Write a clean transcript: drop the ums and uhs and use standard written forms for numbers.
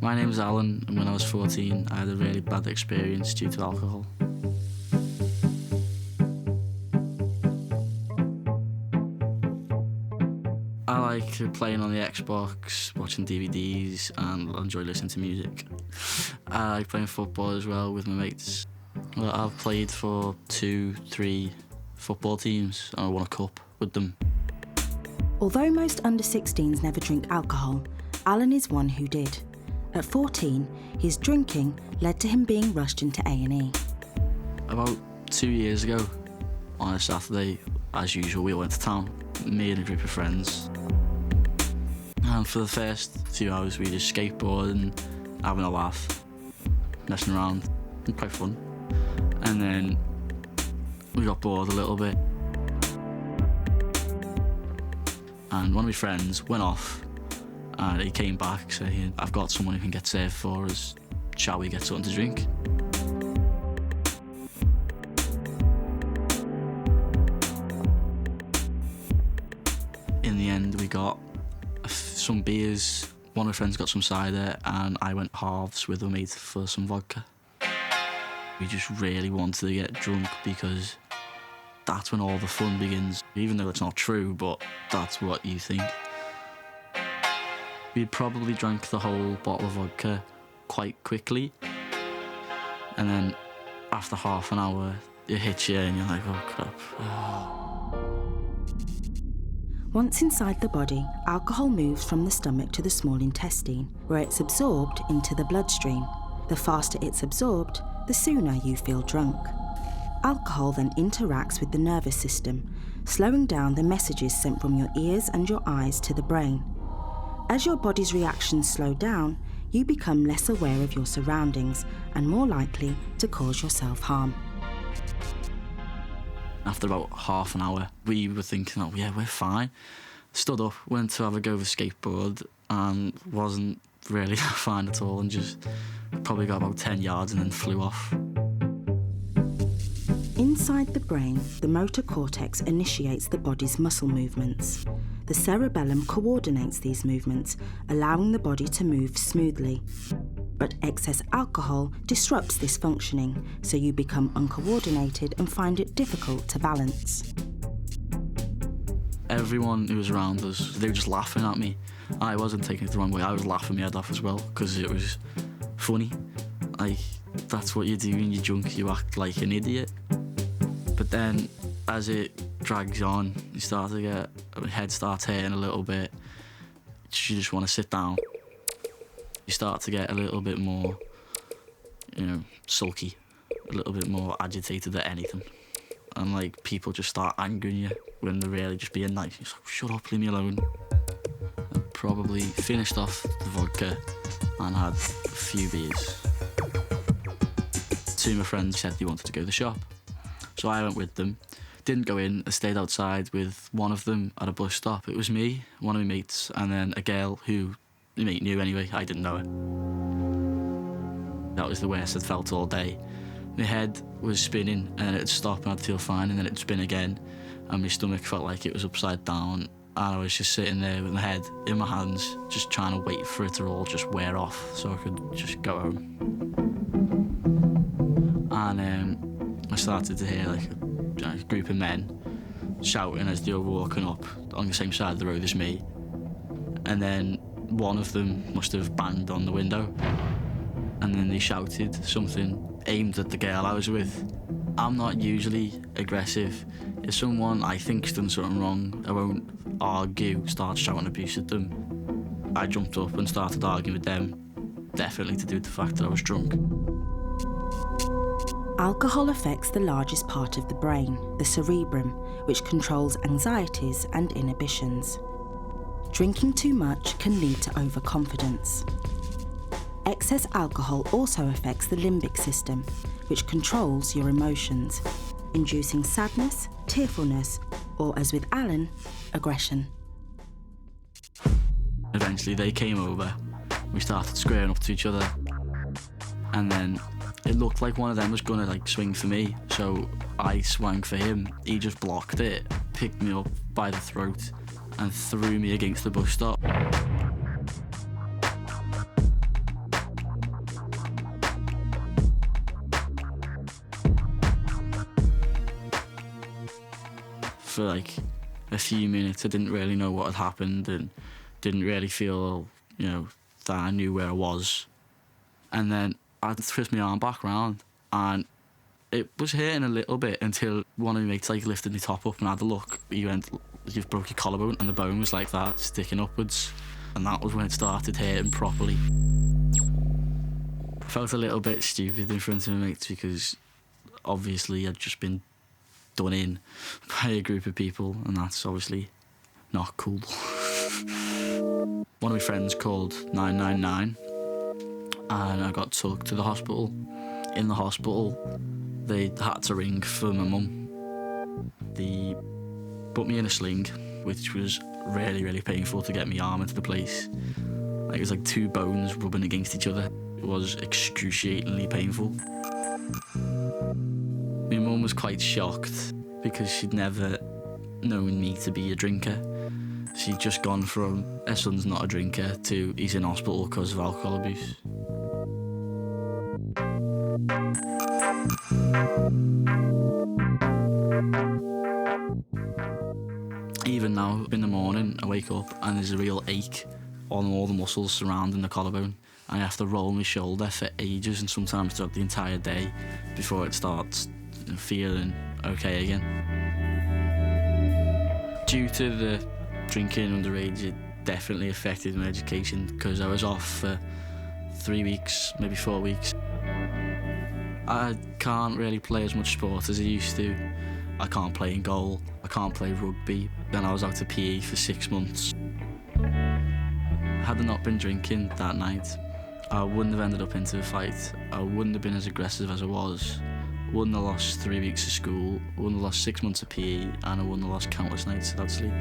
My name's Alan, and when I was 14, I had a really bad experience due to alcohol. I like playing on the Xbox, watching DVDs, and I enjoy listening to music. I like playing football as well with my mates. Well, I've played for 2-3 football teams, and I won a cup with them. Although most under-16s never drink alcohol, Alan is one who did. At 14, his drinking led to him being rushed into A&E. About 2 years ago, on a Saturday, as usual, we went to town, me and a group of friends. And for the first few hours, we just skateboarding, having a laugh, messing around, and quite fun. And then we got bored a little bit. And one of my friends went off, and he came back saying, "I've got someone who can get served for us. Shall we get something to drink?" In the end, we got some beers. One of my friends got some cider, and I went halves with a mate for some vodka. We just really wanted to get drunk because that's when all the fun begins. Even though it's not true, but that's what you think. We'd probably drank the whole bottle of vodka quite quickly, and then after half an hour, it hits you and you're like, oh crap. Once inside the body, alcohol moves from the stomach to the small intestine, where it's absorbed into the bloodstream. The faster it's absorbed, the sooner you feel drunk. Alcohol then interacts with the nervous system, slowing down the messages sent from your ears and your eyes to the brain. As your body's reactions slow down, you become less aware of your surroundings and more likely to cause yourself harm. After about half an hour, we were thinking, oh yeah, we're fine. Stood up, went to have a go with a skateboard, and wasn't really fine at all, and just probably got about 10 yards and then flew off. Inside the brain, the motor cortex initiates the body's muscle movements. The cerebellum coordinates these movements, allowing the body to move smoothly. But excess alcohol disrupts this functioning, so you become uncoordinated and find it difficult to balance. Everyone who was around us, they were just laughing at me. I wasn't taking it the wrong way, I was laughing my head off as well, because it was funny. Like, that's what you do when you're drunk, you act like an idiot. But then, as it drags on, you start to get, your head starts hurting a little bit. You just want to sit down. You start to get a little bit more, sulky, a little bit more agitated at anything. And like, people just start angering you when they're really just being nice. You're like, shut up, leave me alone. I probably finished off the vodka and had a few beers. Two of my friends said they wanted to go to the shop. So I went with them, didn't go in, I stayed outside with one of them at a bus stop. It was me, one of my mates, and then a girl who my mate knew anyway, I didn't know it. That was the worst I'd felt all day. My head was spinning and it'd stop and I'd feel fine, and then it'd spin again, and my stomach felt like it was upside down, and I was just sitting there with my head in my hands, just trying to wait for it to all just wear off so I could just go home. And I started to hear like a group of men shouting as they were walking up on the same side of the road as me. And then one of them must have banged on the window, and then they shouted something aimed at the girl I was with. I'm not usually aggressive. If someone I think's done something wrong, I won't argue, start shouting abuse at them. I jumped up and started arguing with them, definitely to do with the fact that I was drunk. Alcohol affects the largest part of the brain, the cerebrum, which controls anxieties and inhibitions. Drinking too much can lead to overconfidence. Excess alcohol also affects the limbic system, which controls your emotions, inducing sadness, tearfulness, or, as with Alan, aggression. Eventually they came over, we started squaring up to each other, and then it looked like one of them was gonna swing for me, so I swung for him. He just blocked it, picked me up by the throat and threw me against the bus stop. for like a few minutes. I didn't really know what had happened and didn't really feel, that I knew where I was. And then I twist my arm back round and it was hurting a little bit until one of my mates like lifted my top up and had a look. He went, "You've broke your collarbone," and the bone was like that, sticking upwards. And that was when it started hurting properly. I felt a little bit stupid in front of my mates because obviously I'd just been done in by a group of people, and that's obviously not cool. One of my friends called 999 and I got took to the hospital. In the hospital, they had to ring for my mum. They put me in a sling, which was really, really painful to get my arm into the place. Like, it was like two bones rubbing against each other. It was excruciatingly painful. My mum was quite shocked because she'd never known me to be a drinker. She'd just gone from her son's not a drinker to he's in hospital because of alcohol abuse. Even now, in the morning, I wake up and there's a real ache on all the muscles surrounding the collarbone. I have to roll my shoulder for ages and sometimes throughout the entire day before it starts feeling okay again. Due to the drinking underage, it definitely affected my education because I was off for 3 weeks, maybe 4 weeks. I can't really play as much sport as I used to. I can't play in goal, I can't play rugby. Then I was out of PE for 6 months. Had I not been drinking that night, I wouldn't have ended up into a fight. I wouldn't have been as aggressive as I was. I wouldn't have lost 3 weeks of school, I wouldn't have lost 6 months of PE, and I wouldn't have lost countless nights without sleep.